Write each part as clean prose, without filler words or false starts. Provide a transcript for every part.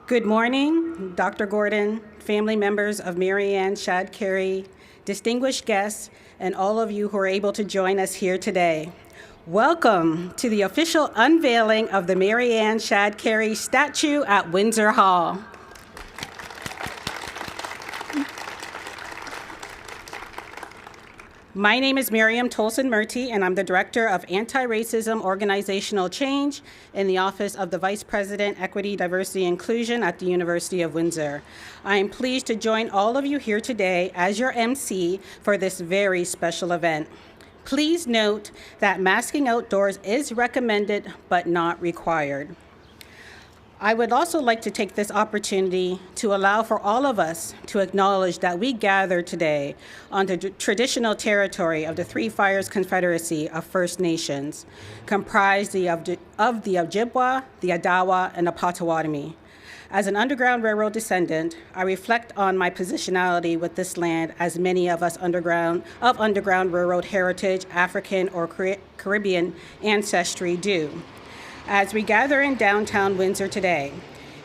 Good morning, Dr. Gordon, family members of Mary Ann Shadd Cary, distinguished guests, and all of you who are able to join us here today. Welcome to the official unveiling of the Mary Ann Shadd Cary statue at Windsor Hall. My name is Miriam Tolson-Murty, and I'm the Director of Anti-Racism Organizational Change in the Office of the Vice President, Equity, Diversity, Inclusion at the University of Windsor. I am pleased to join all of you here today as your MC for this very special event. Please note that masking outdoors is recommended but not required. I would also like to take this opportunity to allow for all of us to acknowledge that we gather today on the traditional territory of the Three Fires Confederacy of First Nations, comprised of the Ojibwa, the Adawa, and the Potawatomi. As an Underground Railroad descendant, I reflect on my positionality with this land as many of us Underground Railroad heritage, African or Caribbean ancestry do. As we gather in downtown Windsor today,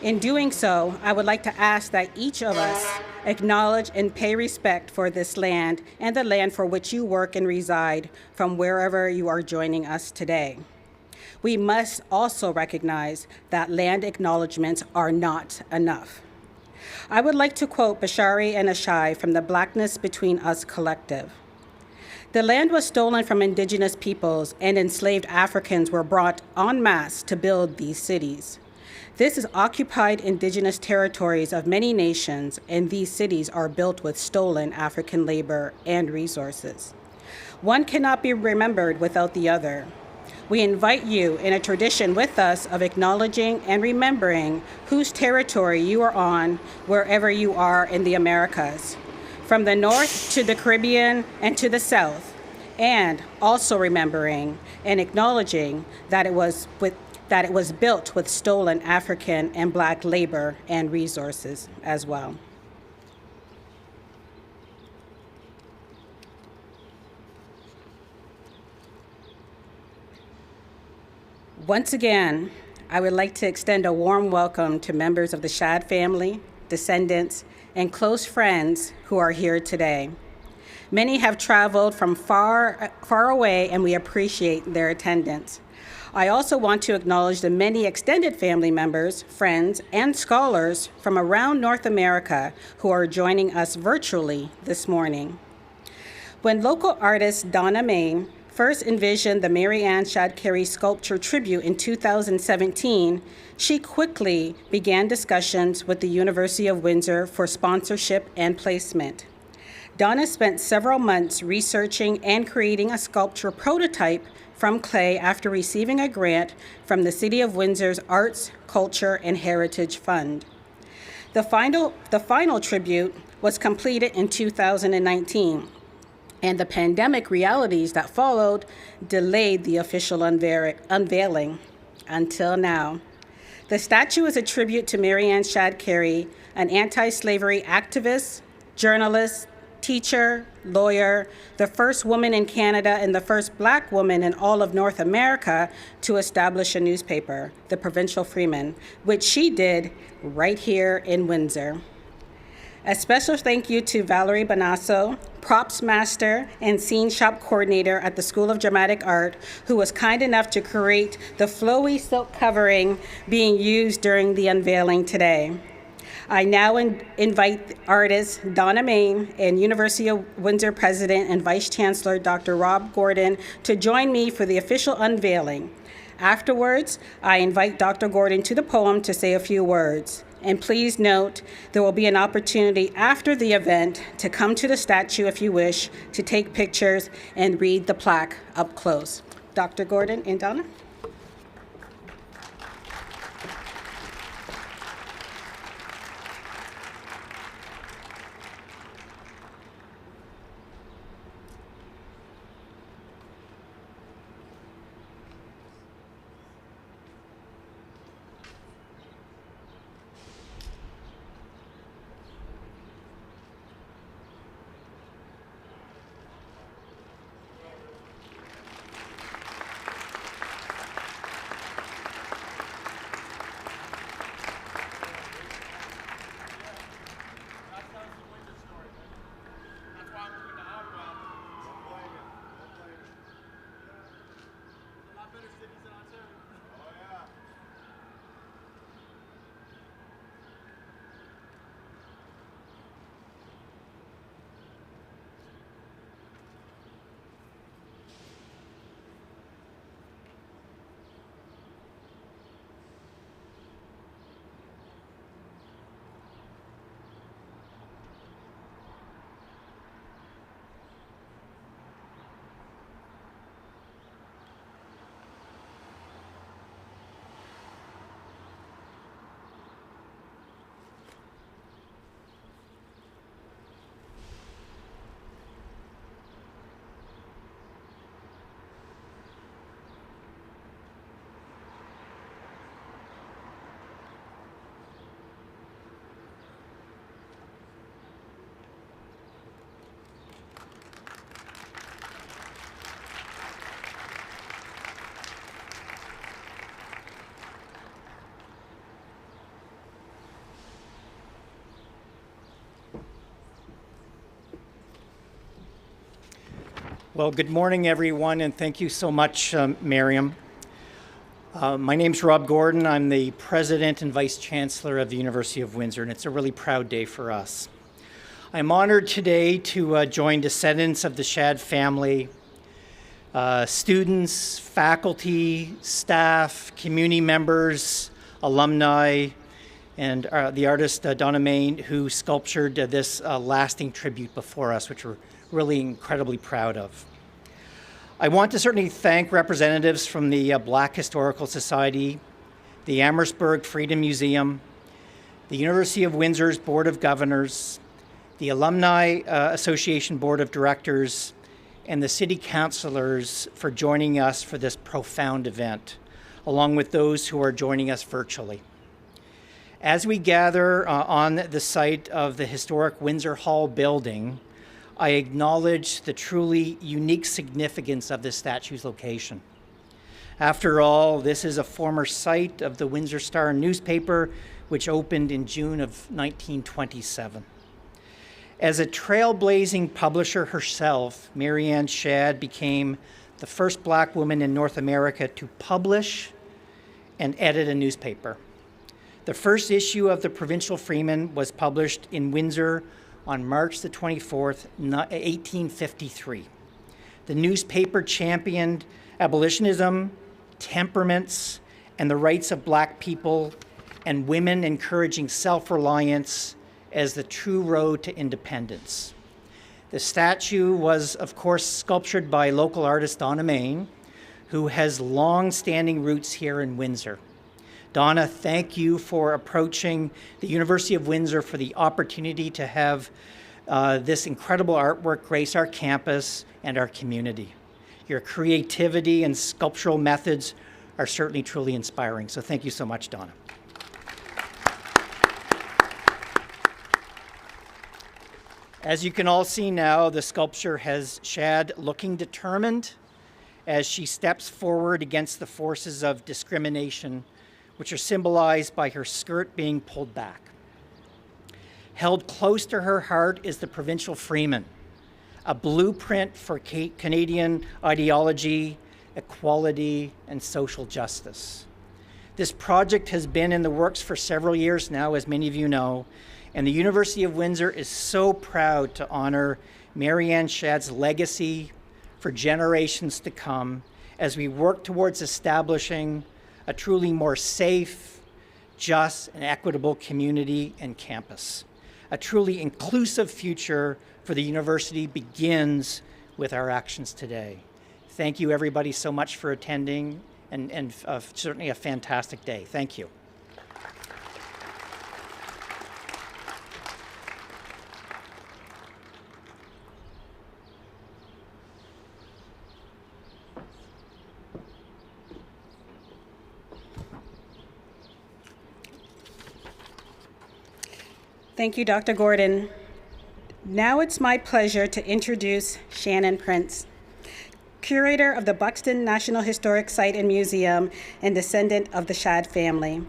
in doing so, I would like to ask that each of us acknowledge and pay respect for this land and the land for which you work and reside from wherever you are joining us today. We must also recognize that land acknowledgements are not enough. I would like to quote Bashari and Ashai from the Blackness Between Us collective. The land was stolen from indigenous peoples, and enslaved Africans were brought en masse to build these cities. This is occupied indigenous territories of many nations, and these cities are built with stolen African labor and resources. One cannot be remembered without the other. We invite you in a tradition with us of acknowledging and remembering whose territory you are on wherever you are in the Americas, from the north to the Caribbean and to the south, and also remembering and acknowledging that it was built with stolen African and Black labor and resources as well. Once again, I would like to extend a warm welcome to members of the Shadd family, descendants, and close friends who are here today. Many have traveled from far away, and we appreciate their attendance. I also want to acknowledge the many extended family members, friends, and scholars from around North America who are joining us virtually this morning. When local artist Donna Mayne first envisioned the Mary Ann Shadd Cary sculpture tribute in 2017, she quickly began discussions with the University of Windsor for sponsorship and placement. Donna spent several months researching and creating a sculpture prototype from clay after receiving a grant from the City of Windsor's Arts, Culture, and Heritage Fund. The final tribute was completed in 2019. And the pandemic realities that followed delayed the official unveiling until now. The statue is a tribute to Mary Ann Shadd Cary, an anti-slavery activist, journalist, teacher, lawyer, the first woman in Canada and the first Black woman in all of North America to establish a newspaper, the Provincial Freeman, which she did right here in Windsor. A special thank you to Valerie Bonasso, props master and scene shop coordinator at the School of Dramatic Art, who was kind enough to create the flowy silk covering being used during the unveiling today. I now invite artist Donna Mayne and University of Windsor President and Vice Chancellor Dr. Rob Gordon to join me for the official unveiling. Afterwards, I invite Dr. Gordon to the podium to say a few words. And please note, there will be an opportunity after the event to come to the statue if you wish, to take pictures and read the plaque up close. Dr. Gordon and Donna? Well, good morning, everyone, and thank you so much, Miriam. My name's Rob Gordon. I'm the President and Vice Chancellor of the University of Windsor, and it's a really proud day for us. I'm honored today to join descendants of the Shadd family, students, faculty, staff, community members, alumni, and the artist Donna Mayne, who sculptured this lasting tribute before us, which we're really incredibly proud of. I want to certainly thank representatives from the Black Historical Society, the Amherstburg Freedom Museum, the University of Windsor's Board of Governors, the Alumni Association Board of Directors, and the City Councillors for joining us for this profound event, along with those who are joining us virtually. As we gather on the site of the historic Windsor Hall building, I acknowledge the truly unique significance of this statue's location. After all, this is a former site of the Windsor Star newspaper, which opened in June of 1927. As a trailblazing publisher herself, Mary Ann Shadd became the first Black woman in North America to publish and edit a newspaper. The first issue of the Provincial Freeman was published in Windsor on March the 24th, 1853. The newspaper championed abolitionism, temperaments, and the rights of Black people and women, encouraging self-reliance as the true road to independence. The statue was, of course, sculptured by local artist Donna Mayne, who has long-standing roots here in Windsor. Donna, thank you for approaching the University of Windsor for the opportunity to have this incredible artwork grace our campus and our community. Your creativity and sculptural methods are certainly truly inspiring. So thank you so much, Donna. As you can all see now, the sculpture has Shadd looking determined as she steps forward against the forces of discrimination, which are symbolized by her skirt being pulled back. Held close to her heart is the Provincial Freeman, a blueprint for Canadian ideology, equality, and social justice. This project has been in the works for several years now, as many of you know, and the University of Windsor is so proud to honor Mary Ann Shadd's legacy for generations to come as we work towards establishing a truly more safe, just, and equitable community and campus. A truly inclusive future for the university begins with our actions today. Thank you, everybody, so much for attending, and certainly a fantastic day. Thank you. Thank you, Dr. Gordon. Now it's my pleasure to introduce Shannon Prince, curator of the Buxton National Historic Site and Museum and descendant of the Shadd family.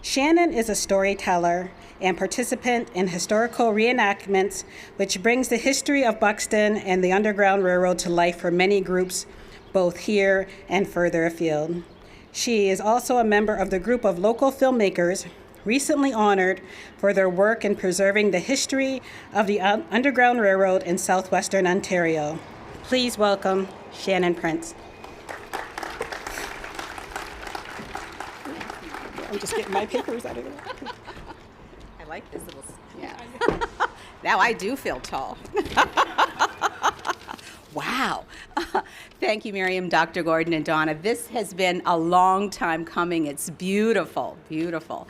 Shannon is a storyteller and participant in historical reenactments, which brings the history of Buxton and the Underground Railroad to life for many groups, both here and further afield. She is also a member of the group of local filmmakers recently honored for their work in preserving the history of the Underground Railroad in southwestern Ontario. Please welcome Shannon Prince. I'm just getting my papers out of the way. I like this little, yeah. Now I do feel tall. Wow. Thank you, Miriam, Dr. Gordon, and Donna. This has been a long time coming. It's beautiful, beautiful.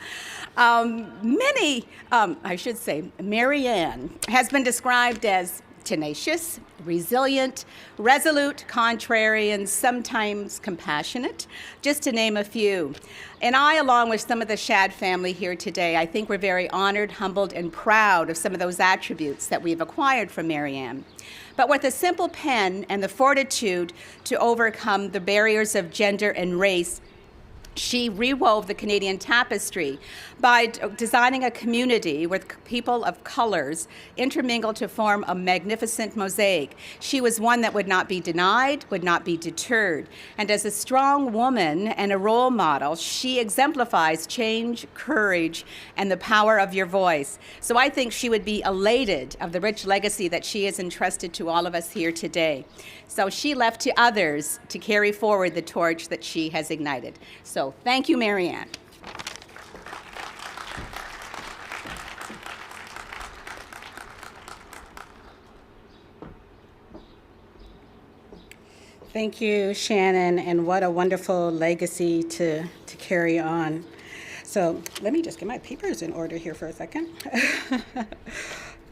Mary Ann has been described as tenacious, resilient, resolute, contrary, and sometimes compassionate, just to name a few. And I, along with some of the Shadd family here today, I think we're very honored, humbled, and proud of some of those attributes that we've acquired from Mary Ann. But with a simple pen and the fortitude to overcome the barriers of gender and race, She rewove the Canadian tapestry by designing a community where people of colors intermingled to form a magnificent mosaic. She was one that would not be denied, would not be deterred. And as a strong woman and a role model, she exemplifies change, courage, and the power of your voice. So I think she would be elated of the rich legacy that she has entrusted to all of us here today. So she left to others to carry forward the torch that she has ignited. So thank you, Mary Ann. Thank you, Shannon, and what a wonderful legacy to carry on. So let me just get my papers in order here for a second.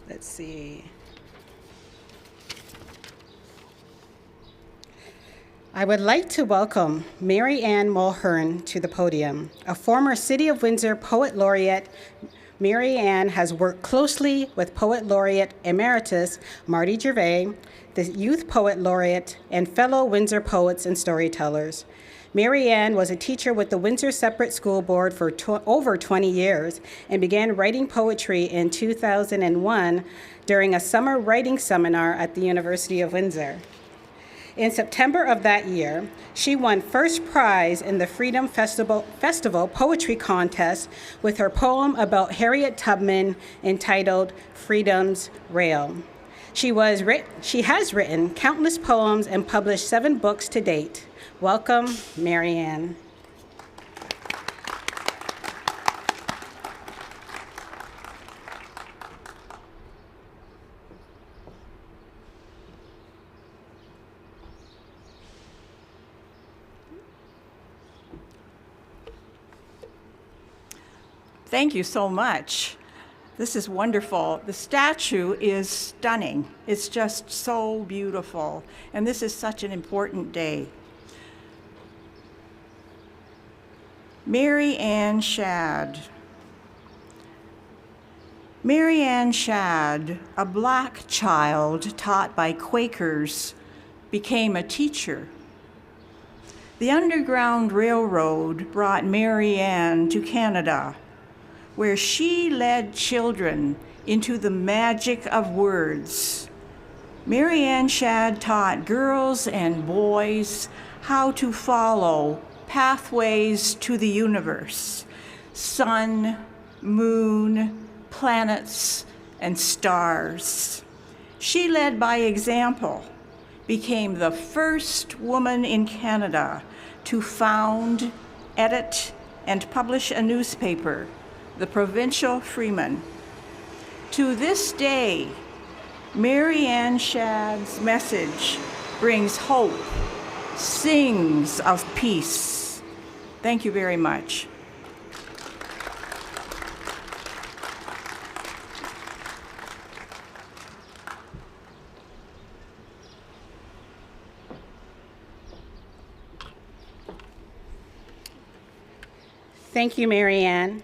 Let's see. I would like to welcome Mary Ann Mulhern to the podium. A former City of Windsor Poet Laureate, Mary Ann has worked closely with Poet Laureate Emeritus Marty Gervais, the Youth Poet Laureate, and fellow Windsor poets and storytellers. Mary Ann was a teacher with the Windsor Separate School Board for over 20 years and began writing poetry in 2001 during a summer writing seminar at the University of Windsor. In September of that year, she won first prize in the Freedom Festival Poetry Contest with her poem about Harriet Tubman entitled Freedom's Rail. She has written countless poems and published 7 books to date. Welcome, Mary Ann. Thank you so much. This is wonderful. The statue is stunning. It's just so beautiful. And this is such an important day. Mary Ann Shadd. Mary Ann Shadd, a Black child taught by Quakers, became a teacher. The Underground Railroad brought Mary Ann to Canada, where she led children into the magic of words. Mary Ann Shadd taught girls and boys how to follow pathways to the universe, sun, moon, planets, and stars. She led by example, became the first woman in Canada to found, edit, and publish a newspaper, the Provincial Freeman. To this day, Mary Ann Shadd's message brings hope, sings of peace. Thank you very much. Thank you, Mary Ann.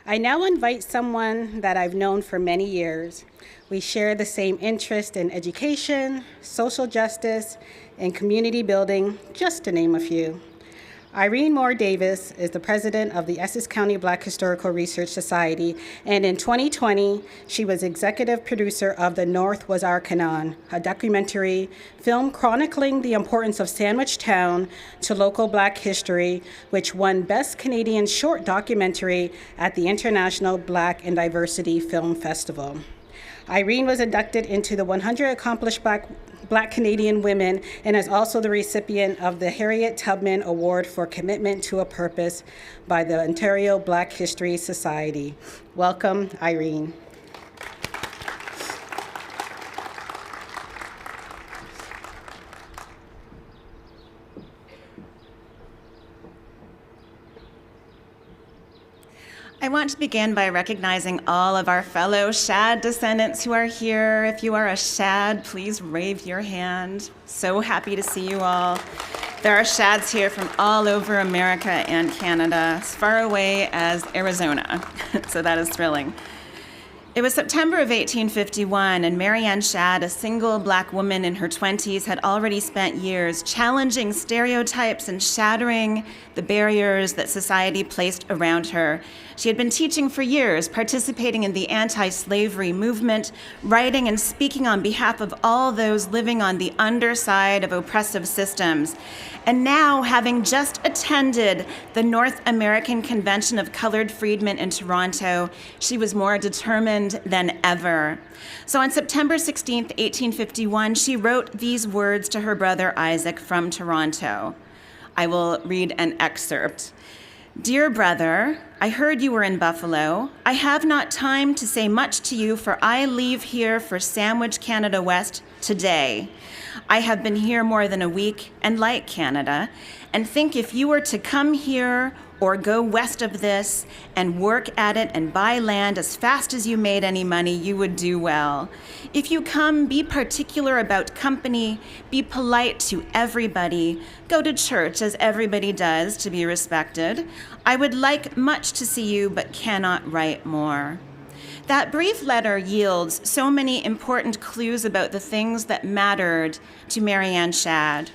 I now invite someone that I've known for many years. We share the same interest in education, social justice, and community building, just to name a few. Irene Moore Davis is the president of the Essex County Black Historical Research Society, and in 2020, she was executive producer of The North Was Our Canaan, a documentary film chronicling the importance of Sandwich Town to local Black history, which won Best Canadian Short Documentary at the International Black and Diversity Film Festival. Irene was inducted into the 100 Accomplished Black Canadian Women and is also the recipient of the Harriet Tubman Award for Commitment to a Purpose by the Ontario Black History Society. Welcome, Irene. I want to begin by recognizing all of our fellow Shadd descendants who are here. If you are a Shadd, please wave your hand. So happy to see you all. There are Shadds here from all over America and Canada, as far away as Arizona. So that is thrilling. It was September of 1851, and Mary Ann Shadd, a single black woman in her 20s, had already spent years challenging stereotypes and shattering the barriers that society placed around her. She had been teaching for years, participating in the anti-slavery movement, writing and speaking on behalf of all those living on the underside of oppressive systems. And now, having just attended the North American Convention of Colored Freedmen in Toronto, she was more determined than ever. So on September 16th, 1851, she wrote these words to her brother Isaac from Toronto. I will read an excerpt. Dear brother, I heard you were in Buffalo. I have not time to say much to you, for I leave here for Sandwich, Canada West today. I have been here more than a week and like Canada, and think if you were to come here or go west of this and work at it and buy land as fast as you made any money, you would do well. If you come, be particular about company, be polite to everybody, go to church as everybody does to be respected. I would like much to see you, but cannot write more. That brief letter yields so many important clues about the things that mattered to Mary Ann Shadd.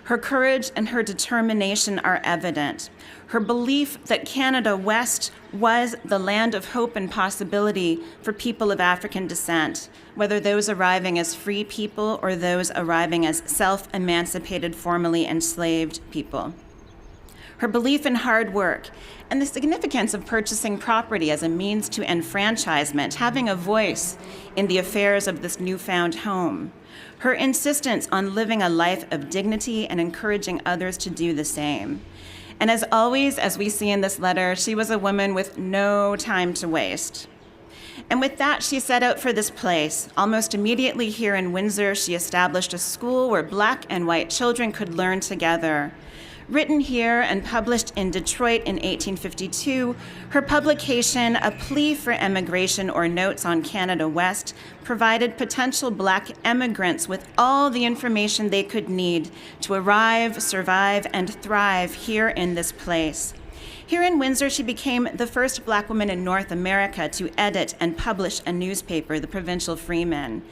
Her courage and her determination are evident. Her belief that Canada West was the land of hope and possibility for people of African descent, whether those arriving as free people or those arriving as self-emancipated, formerly enslaved people. Her belief in hard work and the significance of purchasing property as a means to enfranchisement, having a voice in the affairs of this newfound home. Her insistence on living a life of dignity and encouraging others to do the same. And as always, as we see in this letter, she was a woman with no time to waste. And with that, she set out for this place. Almost immediately here in Windsor, she established a school where black and white children could learn together. Written here and published in Detroit in 1852, her publication, A Plea for Emigration or Notes on Canada West, provided potential black emigrants with all the information they could need to arrive, survive, and thrive here in this place. Here in Windsor, she became the first black woman in North America to edit and publish a newspaper, the Provincial Freeman.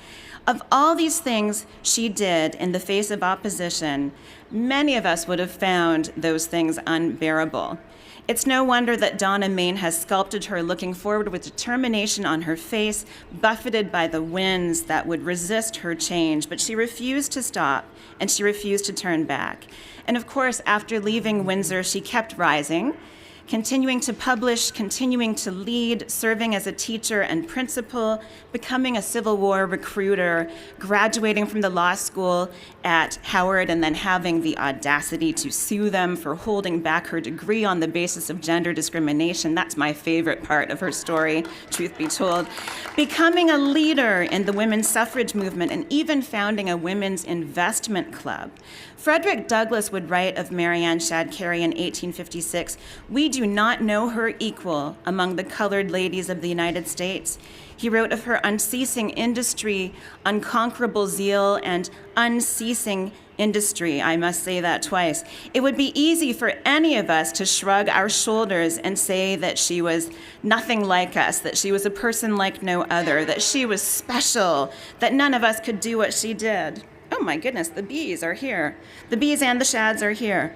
Of all these things she did in the face of opposition, many of us would have found those things unbearable. It's no wonder that Donna Mayne has sculpted her looking forward with determination on her face, buffeted by the winds that would resist her change, but she refused to stop and she refused to turn back. And of course, after leaving Windsor, she kept rising, continuing to publish, continuing to lead, serving as a teacher and principal, becoming a Civil War recruiter, graduating from the law school at Howard, and then having the audacity to sue them for holding back her degree on the basis of gender discrimination. That's my favorite part of her story, truth be told. Becoming a leader in the women's suffrage movement and even founding a women's investment club. Frederick Douglass would write of Mary Ann Shadd Cary in 1856, "We do not know her equal among the colored ladies of the United States." He wrote of her unceasing industry, unconquerable zeal, and unceasing industry. I must say that twice. It would be easy for any of us to shrug our shoulders and say that she was nothing like us, that she was a person like no other, that she was special, that none of us could do what she did. Oh my goodness, the bees are here. The bees and the Shadds are here.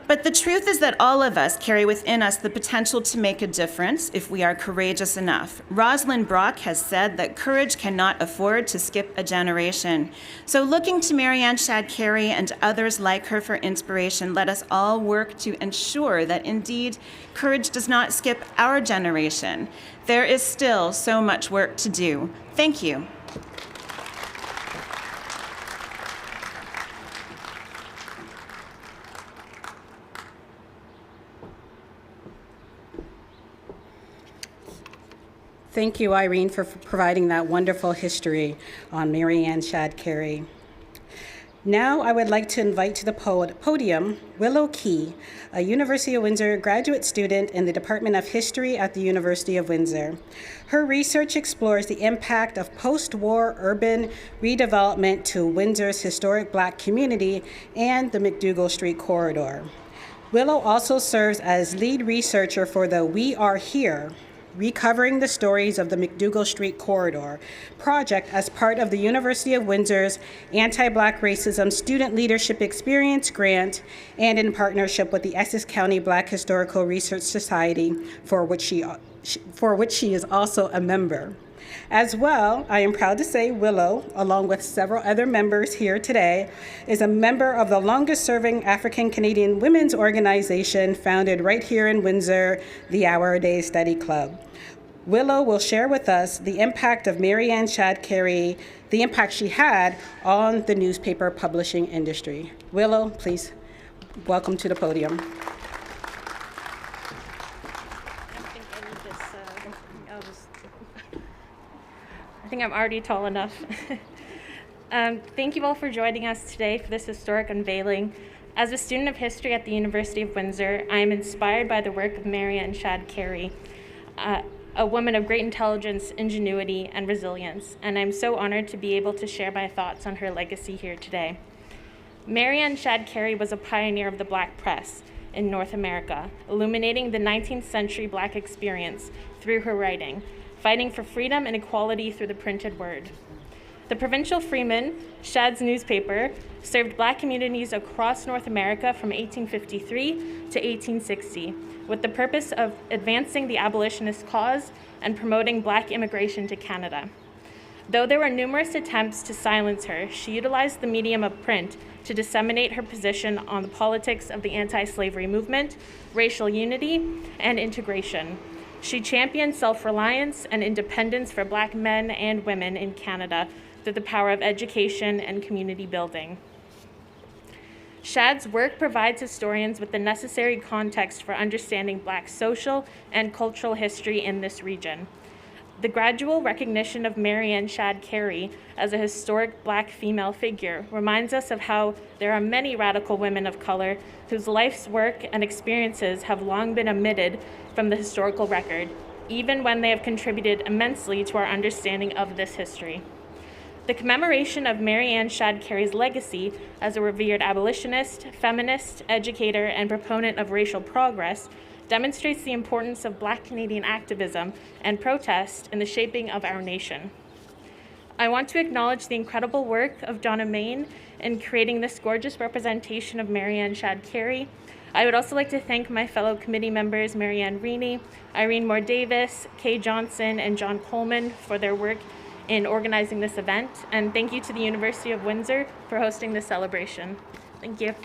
But the truth is that all of us carry within us the potential to make a difference if we are courageous enough. Rosalind Brock has said that courage cannot afford to skip a generation. So looking to Mary Ann Shadd Cary and others like her for inspiration, let us all work to ensure that indeed courage does not skip our generation. There is still so much work to do. Thank you. Thank you, Irene, for providing that wonderful history on Mary Ann Shadd Cary. Now I would like to invite to the podium Willow Key, a University of Windsor graduate student in the Department of History at the University of Windsor. Her research explores the impact of post-war urban redevelopment to Windsor's historic Black community and the McDougall Street corridor. Willow also serves as lead researcher for the We Are Here Recovering the Stories of the McDougall Street Corridor project as part of the University of Windsor's Anti-Black Racism Student Leadership Experience Grant and in partnership with the Essex County Black Historical Research Society, for which she is also a member. As well, I am proud to say Willow, along with several other members here today, is a member of the longest-serving African-Canadian women's organization founded right here in Windsor, the Hour a Day Study Club. Willow will share with us the impact of Mary Ann Shadd Cary, the impact she had on the newspaper publishing industry. Willow, please, welcome to the podium. I think I'm already tall enough. Thank you all for joining us today for this historic unveiling. As a student of history at the University of Windsor, I am inspired by the work of Mary Ann Shadd Cary, a woman of great intelligence, ingenuity, and resilience, and I'm so honored to be able to share my thoughts on her legacy here today. Mary Ann Shadd Cary was a pioneer of the Black press in North America, illuminating the 19th century Black experience through her writing, fighting for freedom and equality through the printed word. The Provincial Freeman, Shadd's newspaper, served Black communities across North America from 1853 to 1860, with the purpose of advancing the abolitionist cause and promoting Black immigration to Canada. Though there were numerous attempts to silence her, she utilized the medium of print to disseminate her position on the politics of the anti-slavery movement, racial unity, and integration. She championed self-reliance and independence for Black men and women in Canada through the power of education and community building. Shadd's work provides historians with the necessary context for understanding Black social and cultural history in this region. The gradual recognition of Mary Ann Shadd Cary as a historic Black female figure reminds us of how there are many radical women of color whose life's work and experiences have long been omitted from the historical record, even when they have contributed immensely to our understanding of this history. The commemoration of Mary Ann Shadd Cary's legacy as a revered abolitionist, feminist, educator, and proponent of racial progress demonstrates the importance of Black Canadian activism and protest in the shaping of our nation. I want to acknowledge the incredible work of Donna Mayne in creating this gorgeous representation of Mary Ann Shadd Cary. I would also like to thank my fellow committee members, Mary Ann Rini, Irene Moore Davis, Kay Johnson, and John Coleman for their work in organizing this event. And thank you to the University of Windsor for hosting this celebration. Thank you.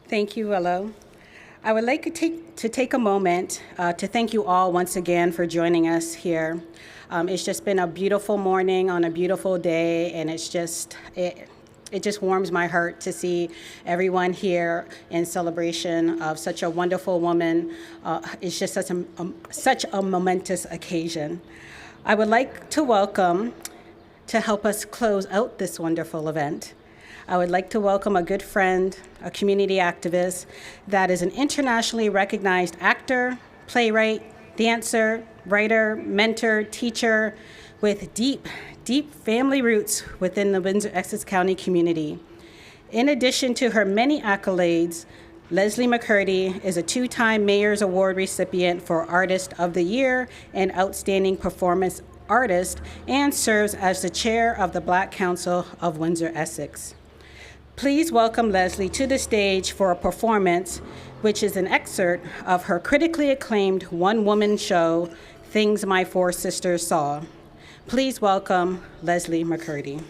Thank you, Willow. I would like to take a moment to thank you all once again for joining us here. It's just been a beautiful morning on a beautiful day, and it just warms my heart to see everyone here in celebration of such a wonderful woman. It's just such a momentous occasion. I would like to welcome, to help us close out this wonderful event, I would like to welcome a good friend, a community activist that is an internationally recognized actor, playwright, dancer, writer, mentor, teacher with deep family roots within the Windsor-Essex County community. In addition to her many accolades, Leslie McCurdy is a two-time Mayor's Award recipient for Artist of the Year and Outstanding Performance Artist, and serves as the chair of the Black Council of Windsor-Essex. Please welcome Leslie to the stage for a performance, which is an excerpt of her critically acclaimed one-woman show, Things My Four Sisters Saw. Please welcome Leslie McCurdy.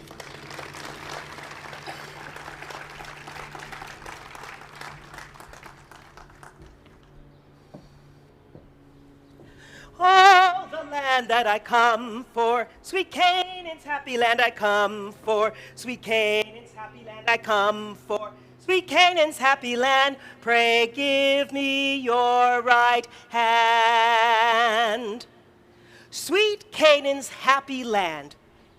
Oh, the land that I come for, sweet Canaan's happy land I come for, sweet Canaan's happy land I come for, sweet Canaan's happy land, pray give me your right hand. Sweet Canaan's happy land,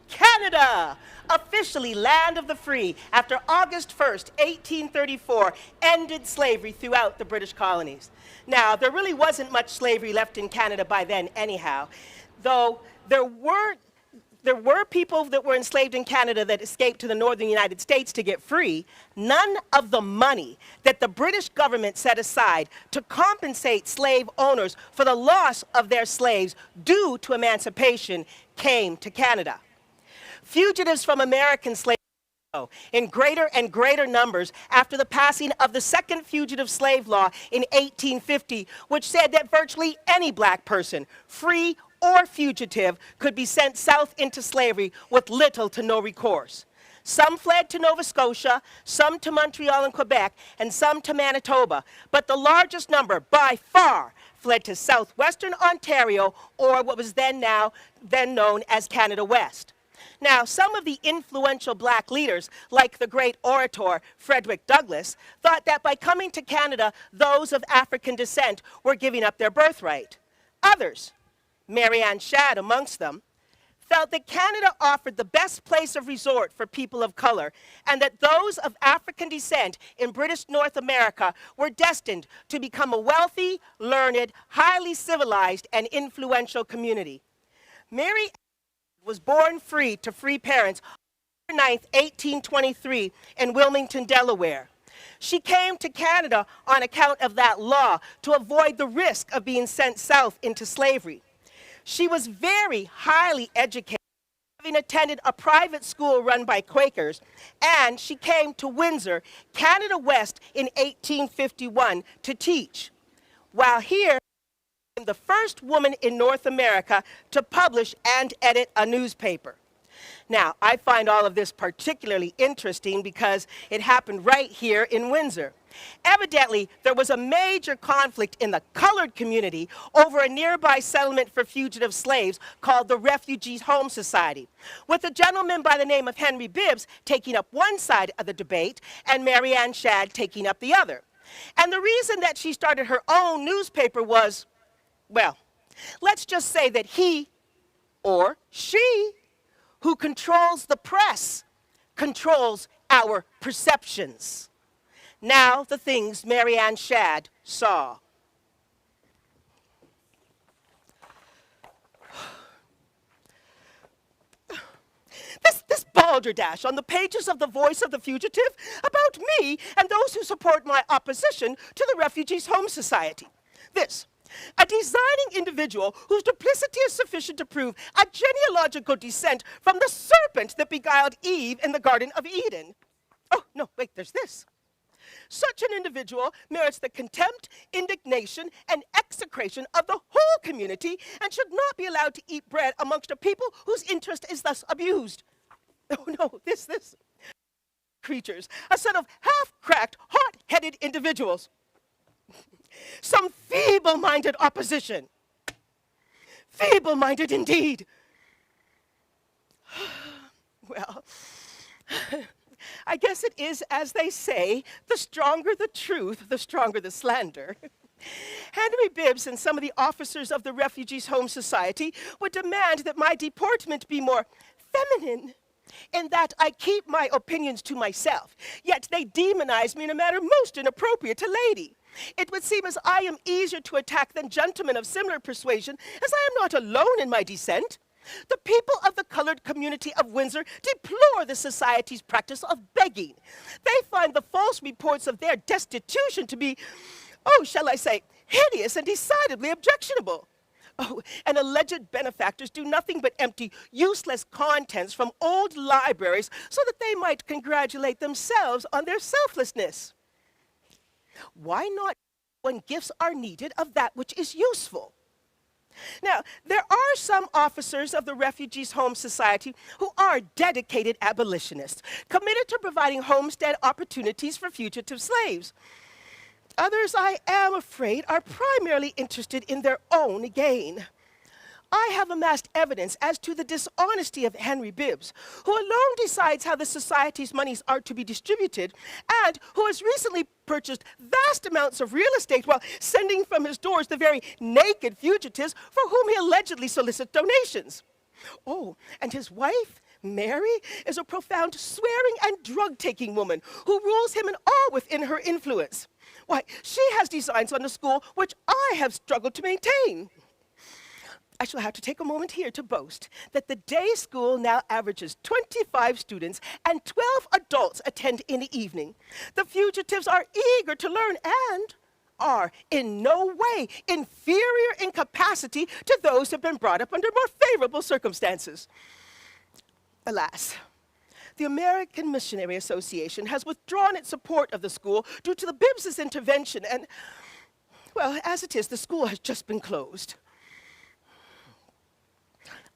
Canada, officially land of the free, after August 1st, 1834, ended slavery throughout the British colonies. Now, there really wasn't much slavery left in Canada by then anyhow, though there were people that were enslaved in Canada that escaped to the northern United States to get free. None of the money that the British government set aside to compensate slave owners for the loss of their slaves due to emancipation came to Canada. Fugitives from American slavery in greater and greater numbers after the passing of the second fugitive slave law in 1850, which said that virtually any black person, free or fugitive, could be sent south into slavery with little to no recourse. Some fled to Nova Scotia, some to Montreal and Quebec, and some to Manitoba, but the largest number, by far, fled to southwestern Ontario, or what was then known as Canada West. Now, some of the influential black leaders, like the great orator Frederick Douglass, thought that by coming to Canada, those of African descent were giving up their birthright. Others, Mary Ann Shadd amongst them, felt that Canada offered the best place of resort for people of color, and that those of African descent in British North America were destined to become a wealthy, learned, highly civilized, and influential community. Mary was born free to free parents on October 9th, 1823 in Wilmington, Delaware. She came to Canada on account of that law to avoid the risk of being sent south into slavery. She was very highly educated, having attended a private school run by Quakers, and she came to Windsor, Canada West in 1851 to teach. While here, the first woman in North America to publish and edit a newspaper. Now, I find all of this particularly interesting because it happened right here in Windsor. Evidently, there was a major conflict in the colored community over a nearby settlement for fugitive slaves called the Refugees Home Society, with a gentleman by the name of Henry Bibbs taking up one side of the debate and Mary Ann Shadd taking up the other. And the reason that she started her own newspaper was, well, let's just say that he, or she, who controls the press, controls our perceptions. Now, the things Mary Ann Shadd saw. This balderdash on the pages of the Voice of the Fugitive about me and those who support my opposition to the Refugees Home Society. This. A designing individual whose duplicity is sufficient to prove a genealogical descent from the serpent that beguiled Eve in the Garden of Eden. Oh, no, wait, there's this. Such an individual merits the contempt, indignation, and execration of the whole community and should not be allowed to eat bread amongst a people whose interest is thus abused. Oh, no, this. Creatures, a set of half-cracked, hot-headed individuals. Some feeble-minded opposition. Feeble-minded indeed. Well, I guess it is as they say, the stronger the truth, the stronger the slander. Henry Bibbs and some of the officers of the Refugees Home Society would demand that my deportment be more feminine, in that I keep my opinions to myself, yet they demonize me in a manner most inappropriate to lady. It would seem as I am easier to attack than gentlemen of similar persuasion, as I am not alone in my dissent. The people of the colored community of Windsor deplore the society's practice of begging. They find the false reports of their destitution to be, oh, shall I say, hideous and decidedly objectionable. Oh, and alleged benefactors do nothing but empty useless contents from old libraries so that they might congratulate themselves on their selflessness. Why not when gifts are needed of that which is useful? Now, there are some officers of the Refugees Home Society who are dedicated abolitionists, committed to providing homestead opportunities for fugitive slaves. Others, I am afraid, are primarily interested in their own gain. I have amassed evidence as to the dishonesty of Henry Bibbs, who alone decides how the society's monies are to be distributed, and who has recently purchased vast amounts of real estate while sending from his doors the very naked fugitives for whom he allegedly solicits donations. Oh, and his wife, Mary, is a profound swearing and drug-taking woman who rules him and all within her influence. Why, she has designs on the school which I have struggled to maintain. I shall have to take a moment here to boast that the day school now averages 25 students and 12 adults attend in the evening. The fugitives are eager to learn and are in no way inferior in capacity to those who have been brought up under more favorable circumstances. Alas, the American Missionary Association has withdrawn its support of the school due to the Bibbs' intervention, and, well, as it is, the school has just been closed.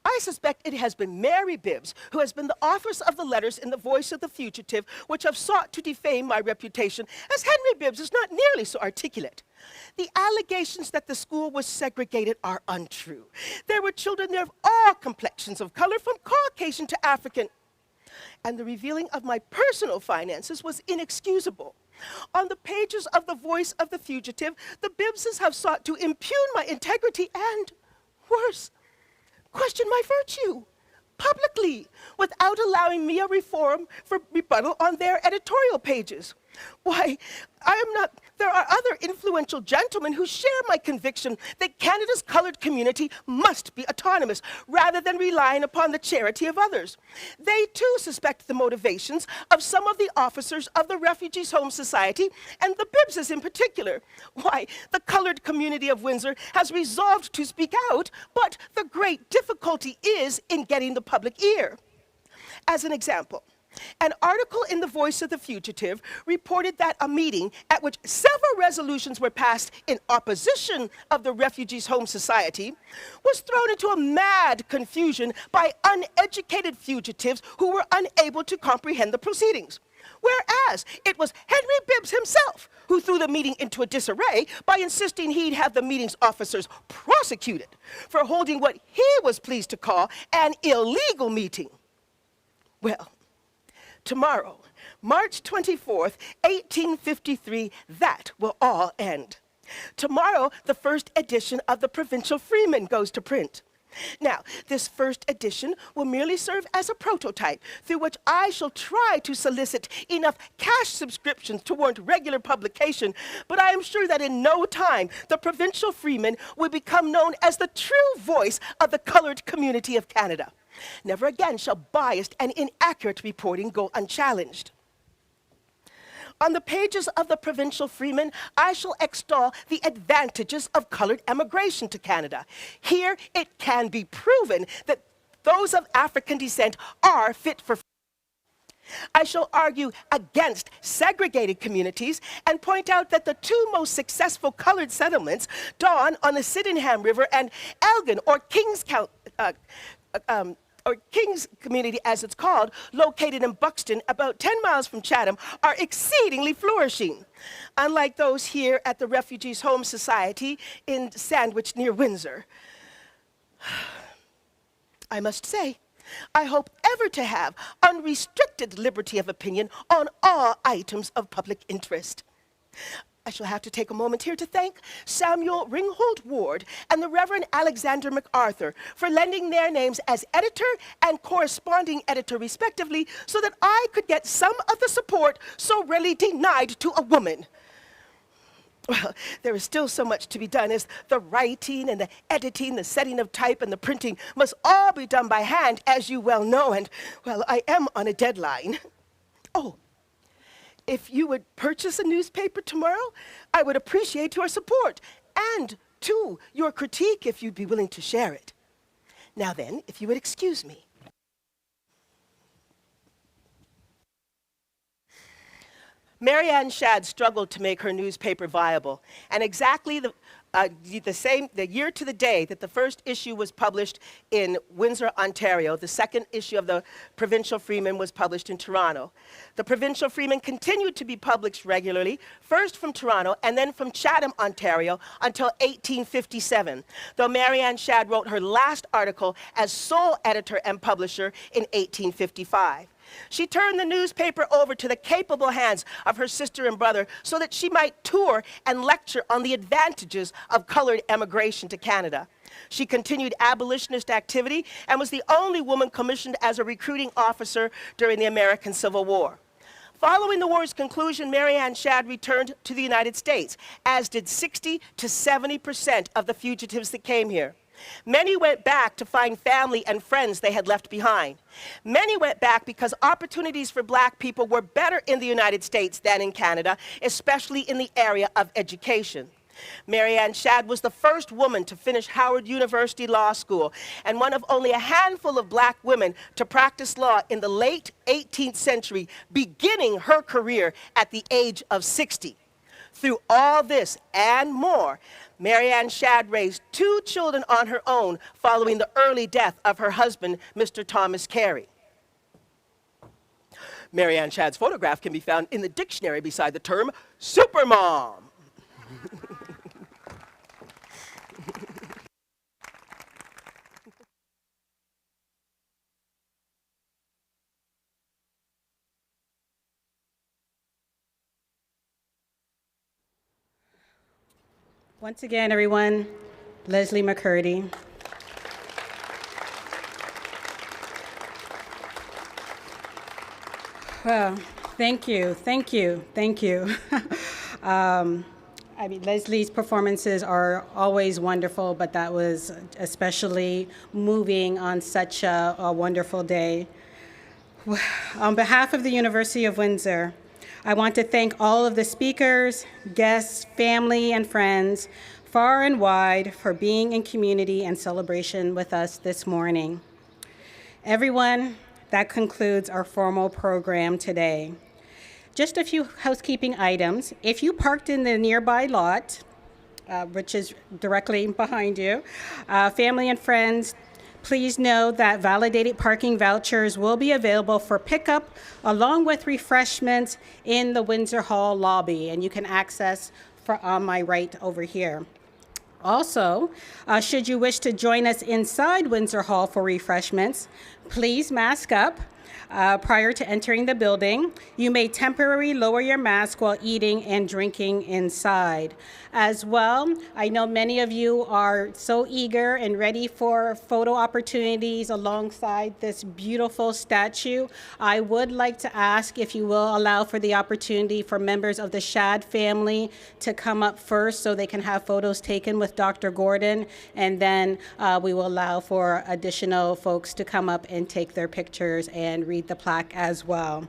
I suspect it has been Mary Bibbs who has been the authoress of the letters in the Voice of the Fugitive which have sought to defame my reputation, as Henry Bibbs is not nearly so articulate. The allegations that the school was segregated are untrue. There were children there of all complexions of color, from Caucasian to African, and the revealing of my personal finances was inexcusable. On the pages of the Voice of the Fugitive, the Bibbses have sought to impugn my integrity and, worse, question my virtue publicly without allowing me a reform for rebuttal on their editorial pages. Why, there are other influential gentlemen who share my conviction that Canada's colored community must be autonomous rather than relying upon the charity of others. They too suspect the motivations of some of the officers of the Refugees Home Society, and the Bibbses in particular. Why, the colored community of Windsor has resolved to speak out, but the great difficulty is in getting the public ear. As an example, an article in the Voice of the Fugitive reported that a meeting at which several resolutions were passed in opposition of the Refugees Home Society was thrown into a mad confusion by uneducated fugitives who were unable to comprehend the proceedings. Whereas it was Henry Bibbs himself who threw the meeting into a disarray by insisting he'd have the meeting's officers prosecuted for holding what he was pleased to call an illegal meeting. Well, tomorrow, March 24th, 1853, that will all end. Tomorrow, the first edition of the Provincial Freeman goes to print. Now, this first edition will merely serve as a prototype through which I shall try to solicit enough cash subscriptions to warrant regular publication, but I am sure that in no time the Provincial Freeman will become known as the true voice of the colored community of Canada. Never again shall biased and inaccurate reporting go unchallenged. On the pages of the Provincial Freeman, I shall extol the advantages of colored emigration to Canada. Here it can be proven that those of African descent are fit for I shall argue against segregated communities and point out that the two most successful colored settlements, Dawn on the Sydenham River and Elgin, or King's Community as it's called, located in Buxton, about 10 miles from Chatham, are exceedingly flourishing. Unlike those here at the Refugees Home Society in Sandwich near Windsor. I must say, I hope ever to have unrestricted liberty of opinion on all items of public interest. I shall have to take a moment here to thank Samuel Ringholt Ward and the Reverend Alexander MacArthur for lending their names as editor and corresponding editor respectively so that I could get some of the support so rarely denied to a woman. Well, there is still so much to be done, as the writing and the editing, the setting of type and the printing must all be done by hand, as you well know, and, well, I am on a deadline. Oh, if you would purchase a newspaper tomorrow, I would appreciate your support, and, too, your critique if you'd be willing to share it. Now then, if you would excuse me. Mary Ann Shadd struggled to make her newspaper viable, and exactly the year to the day that the first issue was published in Windsor, Ontario, the second issue of the Provincial Freeman was published in Toronto. The Provincial Freeman continued to be published regularly, first from Toronto and then from Chatham, Ontario, until 1857, though Mary Ann Shadd wrote her last article as sole editor and publisher in 1855. She turned the newspaper over to the capable hands of her sister and brother so that she might tour and lecture on the advantages of colored emigration to Canada. She continued abolitionist activity and was the only woman commissioned as a recruiting officer during the American Civil War. Following the war's conclusion, Mary Ann Shadd returned to the United States, as did 60 to 70% of the fugitives that came here. Many went back to find family and friends they had left behind. Many went back because opportunities for Black people were better in the United States than in Canada, especially in the area of education. Mary Ann Shadd was the first woman to finish Howard University Law School and one of only a handful of Black women to practice law in the late 18th century, beginning her career at the age of 60. Through all this and more, Mary Ann Shadd raised 2 children on her own following the early death of her husband, Mr. Thomas Cary. Mary Ann Shadd's photograph can be found in the dictionary beside the term supermom. Once again, everyone, Leslie McCurdy. Well, thank you. I mean, Leslie's performances are always wonderful, but that was especially moving on such a wonderful day. On behalf of the University of Windsor, I want to thank all of the speakers, guests, family, and friends, far and wide, for being in community and celebration with us this morning. Everyone, that concludes our formal program today. Just a few housekeeping items. If you parked in the nearby lot, which is directly behind you, family and friends, please know that validated parking vouchers will be available for pickup along with refreshments in the Windsor Hall lobby, and you can access on my right over here. Also, should you wish to join us inside Windsor Hall for refreshments, please mask up. Prior to entering the building. You may temporarily lower your mask while eating and drinking inside. As well, I know many of you are so eager and ready for photo opportunities alongside this beautiful statue. I would like to ask if you will allow for the opportunity for members of the Shadd family to come up first so they can have photos taken with Dr. Gordon, and then we will allow for additional folks to come up and take their pictures and read the plaque as well.